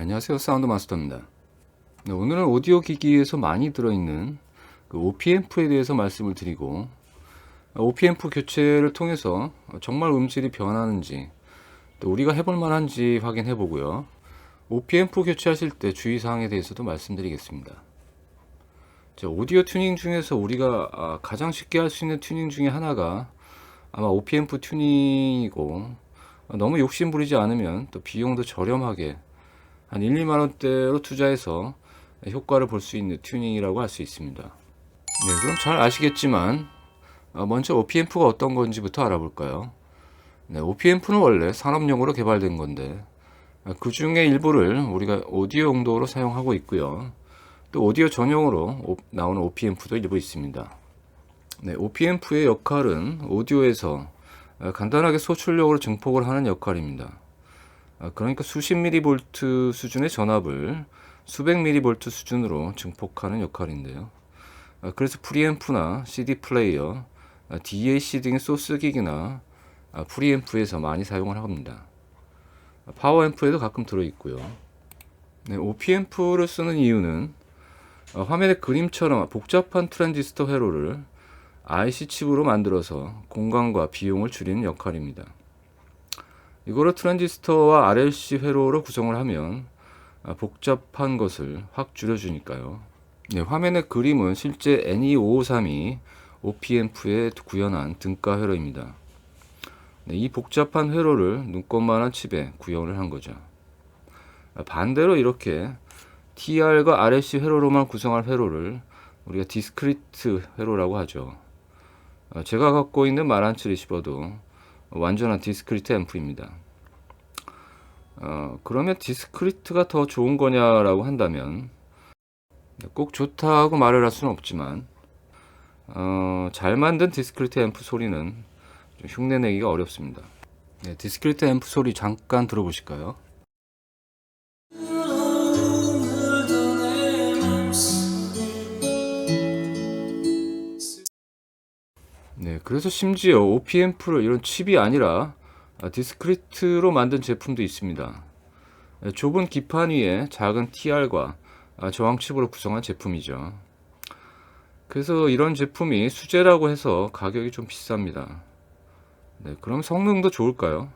안녕하세요. 사운드 마스터입니다. 네, 오늘은 오디오 기기에서 많이 들어있는 OP앰프에 대해서 말씀을 드리고, OP앰프 교체를 통해서 정말 음질이 변하는지 또 우리가 해볼 만한지 확인해 보고요. OP앰프 교체하실 때 주의사항에 대해서도 말씀드리겠습니다. 자, 오디오 튜닝 중에서 우리가 가장 쉽게 할 수 있는 튜닝 중에 하나가 아마 OP앰프 튜닝이고, 너무 욕심 부리지 않으면 또 비용도 저렴하게 한 1, 2만 원대로 투자해서 효과를 볼 수 있는 튜닝이라고 할 수 있습니다. 네, 그럼 잘 아시겠지만 먼저 OP앰프가 어떤 건지부터 알아볼까요? 네, OP앰프는 원래 산업용으로 개발된 건데 그 중에 일부를 우리가 오디오 용도로 사용하고 있고요. 또 오디오 전용으로 나오는 OP앰프도 일부 있습니다. 네, OP앰프의 역할은 오디오에서 간단하게 소출력으로 증폭을 하는 역할입니다. 그러니까 수십 미리볼트 수준의 전압을 수백 미리볼트 수준으로 증폭하는 역할인데요. 그래서 프리앰프나 CD 플레이어, DAC 등의 소스 기기나 프리앰프에서 많이 사용을 합니다. 파워앰프에도 가끔 들어있고요. 네, OP앰프를 쓰는 이유는 화면의 그림처럼 복잡한 트랜지스터 회로를 IC 칩으로 만들어서 공간과 비용을 줄이는 역할입니다. 이거를 트랜지스터와 RLC 회로로 구성을 하면 복잡한 것을 확 줄여주니까요. 네, 화면의 그림은 실제 NE553이 OP앰프에 구현한 등가 회로입니다. 네, 이 복잡한 회로를 눈꼽만한 칩에 구현을 한 거죠. 반대로 이렇게 TR과 RLC 회로로만 구성할 회로를 우리가 디스크리트 회로라고 하죠. 제가 갖고 있는 마란츠 리시버도 완전한 디스크리트 앰프입니다. 그러면 디스크리트가 더 좋은 거냐라고 한다면 꼭 좋다고 말을 할 수는 없지만 잘 만든 디스크리트 앰프 소리는 좀 흉내내기가 어렵습니다. 네, 디스크리트 앰프 소리 잠깐 들어보실까요? 네, 그래서 심지어 OP앰프를 이런 칩이 아니라 디스크리트로 만든 제품도 있습니다. 좁은 기판 위에 작은 TR과 저항 칩으로 구성한 제품이죠. 그래서 이런 제품이 수제라고 해서 가격이 좀 비쌉니다. 네, 그럼 성능도 좋을까요?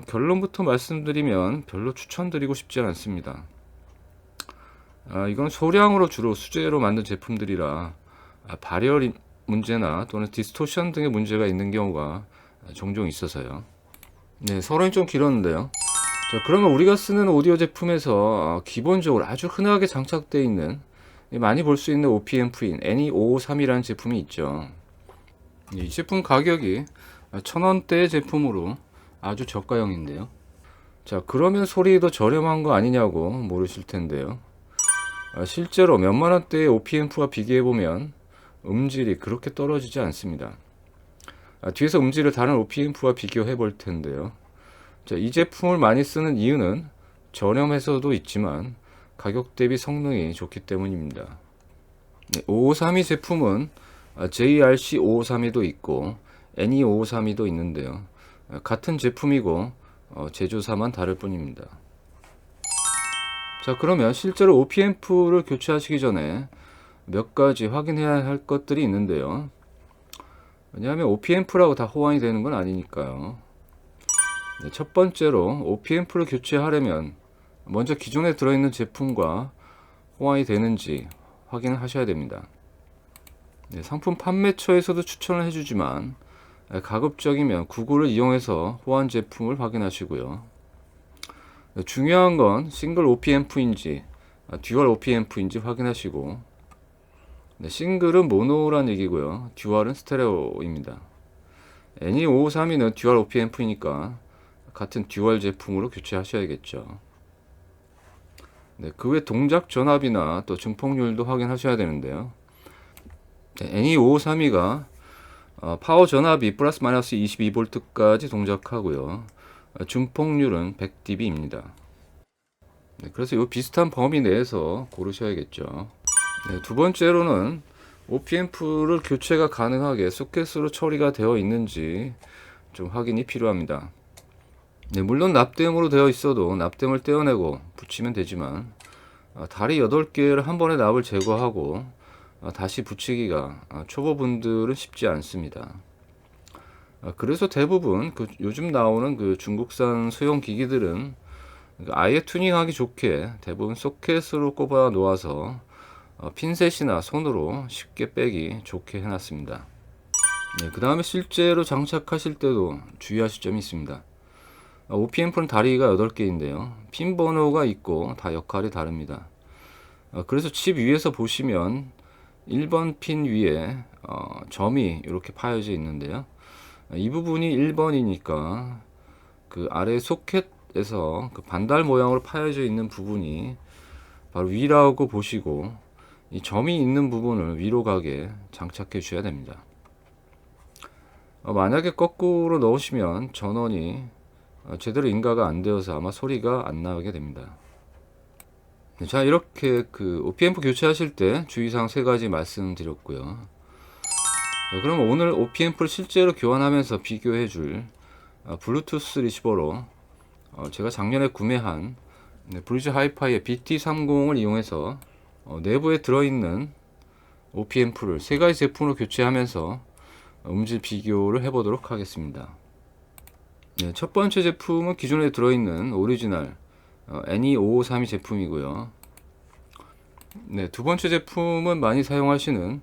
결론부터 말씀드리면 별로 추천드리고 싶지 않습니다. 이건 소량으로 주로 수제로 만든 제품들이라 발열 문제나 또는 디스토션 등의 문제가 있는 경우가 종종 있어서요. 네, 서론이 좀 길었는데요. 자, 그러면 우리가 쓰는 오디오 제품에서 기본적으로 아주 흔하게 장착되어 있는 많이 볼 수 있는 OP앰프인 NE553이라는 제품이 있죠. 이 제품 가격이 1,000원대의 제품으로 아주 저가형인데요. 자, 그러면 소리도 저렴한 거 아니냐고 모르실 텐데요. 실제로 몇만 원대의 OP앰프와 비교해보면 음질이 그렇게 떨어지지 않습니다. 뒤에서 음질을 다른 OP앰프와 비교해 볼 텐데요. 자, 이 제품을 많이 쓰는 이유는 저렴해서도 있지만 가격 대비 성능이 좋기 때문입니다. 네, 5532 제품은 JRC553이도 있고 NE553이도 있는데요. 같은 제품이고 제조사만 다를 뿐입니다. 자, 그러면 실제로 OP앰프를 교체하시기 전에 몇 가지 확인해야 할 것들이 있는데요. 왜냐하면 OP앰프라고 다 호환이 되는 건 아니니까요. 네, 첫 번째로 OP앰프를 교체하려면 먼저 기존에 들어있는 제품과 호환이 되는지 확인을 하셔야 됩니다. 네, 상품 판매처에서도 추천을 해주지만 가급적이면 구글을 이용해서 호환 제품을 확인하시고요. 네, 중요한 건 싱글 OP앰프인지 듀얼 OP앰프인지 확인하시고, 네, 싱글은 모노란 얘기고요. 듀얼은 스테레오입니다. NE553는 듀얼 OP앰프이니까 같은 듀얼 제품으로 교체하셔야겠죠. 네, 그 외 동작 전압이나 또 증폭률도 확인하셔야 되는데요. 네, NE553이가 파워 전압이 플러스 마이너스 22V까지 동작하고요. 증폭률은 100dB입니다. 네, 그래서 이 비슷한 범위 내에서 고르셔야겠죠. 네, 두 번째로는 OP앰프를 교체가 가능하게 소켓으로 처리가 되어 있는지 좀 확인이 필요합니다. 네, 물론 납땜으로 되어 있어도 납땜을 떼어내고 붙이면 되지만 다리 8개를 한 번에 납을 제거하고 다시 붙이기가 초보분들은 쉽지 않습니다. 그래서 대부분 요즘 나오는 중국산 소형 기기들은 아예 튜닝하기 좋게 대부분 소켓으로 꼽아 놓아서 핀셋이나 손으로 쉽게 빼기 좋게 해놨습니다. 네, 그 다음에 실제로 장착하실 때도 주의하실 점이 있습니다. OPM프는 다리가 8개인데요. 핀 번호가 있고 다 역할이 다릅니다. 그래서 칩 위에서 보시면 1번 핀 위에 점이 이렇게 파여져 있는데요. 이 부분이 1번이니까 그 아래 소켓에서 그 반달 모양으로 파여져 있는 부분이 바로 위라고 보시고 이 점이 있는 부분을 위로 가게 장착해 주셔야 됩니다. 만약에 거꾸로 넣으시면 전원이 제대로 인가가 안 되어서 아마 소리가 안 나게 됩니다. 자, 이렇게 OPM프 교체하실 때 주의사항 3가지 말씀드렸고요. 그럼 오늘 OPM프를 실제로 교환하면서 비교해 줄 블루투스 리시버로 제가 작년에 구매한 브리즈 하이파이의 BT30을 이용해서 내부에 들어있는 OPM프를 3가지 제품으로 교체하면서 음질 비교를 해보도록 하겠습니다. 네, 첫 번째 제품은 기존에 들어있는 오리지널 NE5532 제품이고요. 네, 두 번째 제품은 많이 사용하시는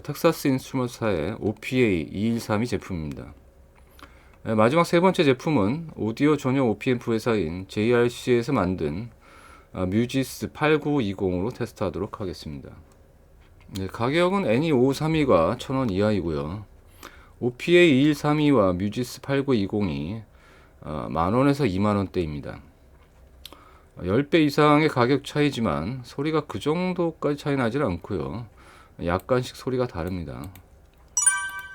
텍사스 인스트루먼트사의 OPA2132 제품입니다. 네, 마지막 세 번째 제품은 오디오 전용 OPM프 회사인 JRC에서 만든 뮤지스 8920으로 테스트하도록 하겠습니다. 네, 가격은 NE5532가 1000원 이하이고요. OPA2132와 뮤지스 8920이 만원에서 2만원대입니다. 10배 이상의 가격 차이지만 소리가 그 정도까지 차이 나질 않고요. 약간씩 소리가 다릅니다.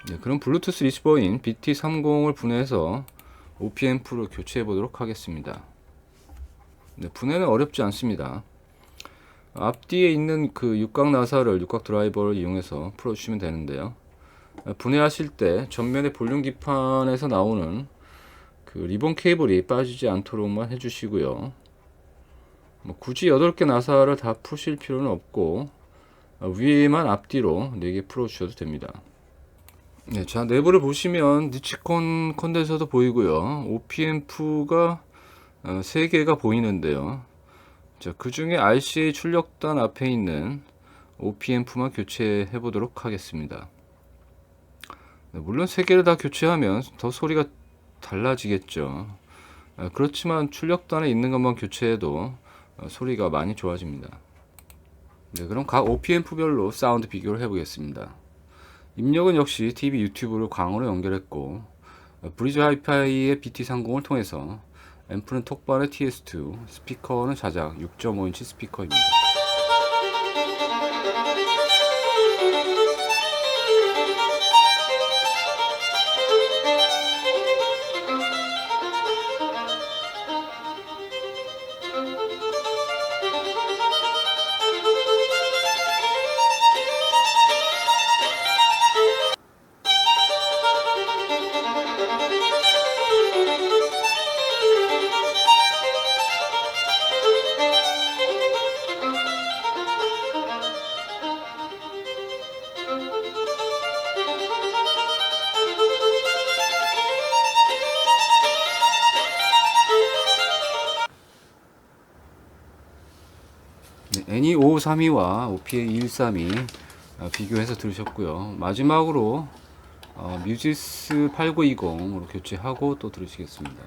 네, 그럼 블루투스 리시버인 BT30을 분해해서 OPM프로 교체해 보도록 하겠습니다. 네, 분해는 어렵지 않습니다. 앞뒤에 있는 육각 나사를, 육각 드라이버를 이용해서 풀어주시면 되는데요. 분해하실 때 전면의 볼륨 기판에서 나오는 리본 케이블이 빠지지 않도록만 해주시고요. 굳이 8개 나사를 다 푸실 필요는 없고 위에만 앞뒤로 4개 풀어 주셔도 됩니다. 네, 자, 내부를 보시면 니치콘 컨덴서도 보이고요. OPM프가 3개가 보이는데요. 자, 그 중에 RCA 출력단 앞에 있는 OPM프만 교체해 보도록 하겠습니다. 네, 물론 3개를 다 교체하면 더 소리가 달라지겠죠. 그렇지만 출력단에 있는 것만 교체해도 소리가 많이 좋아집니다. 네, 그럼 각 OPM프별로 사운드 비교를 해보겠습니다. 입력은 역시 TV 유튜브를 광으로 연결했고, 브리즈 하이파이의 BT30을 통해서 앰프는 톡반의 TS2, 스피커는 자작 6.5인치 스피커입니다. NE5532와 OPA2132 비교해서 들으셨고요. 마지막으로 뮤지스 8920으로 교체하고 또 들으시겠습니다.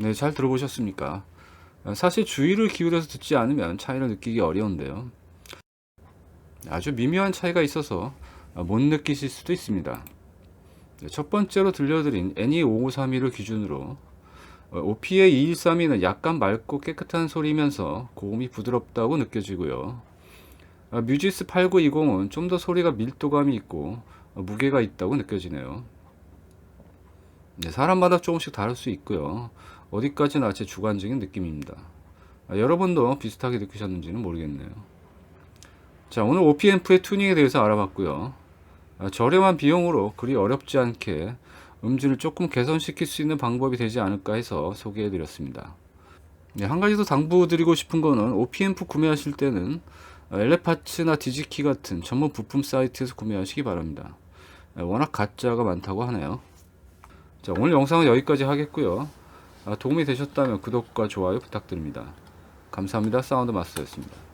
네, 잘 들어보셨습니까? 사실 주의를 기울여서 듣지 않으면 차이를 느끼기 어려운데요. 아주 미묘한 차이가 있어서 못 느끼실 수도 있습니다. 네, 첫 번째로 들려드린 NE5532를 기준으로 OP의 2132는 약간 맑고 깨끗한 소리면서 고음이 부드럽다고 느껴지고요. 뮤지스 8920은 좀 더 소리가 밀도감이 있고 무게가 있다고 느껴지네요. 네, 사람마다 조금씩 다를 수 있고요. 어디까지나 제 주관적인 느낌입니다. 여러분도 비슷하게 느끼셨는지는 모르겠네요. 자, 오늘 OP앰프의 튜닝에 대해서 알아봤고요. 저렴한 비용으로 그리 어렵지 않게 음질을 조금 개선시킬 수 있는 방법이 되지 않을까 해서 소개해 드렸습니다. 네, 한 가지 더 당부드리고 싶은 거는 OP앰프 구매하실 때는 엘레파츠나 디지키 같은 전문 부품 사이트에서 구매하시기 바랍니다. 워낙 가짜가 많다고 하네요. 자, 오늘 영상은 여기까지 하겠고요. 도움이 되셨다면 구독과 좋아요 부탁드립니다. 감사합니다. 사운드 마스터였습니다.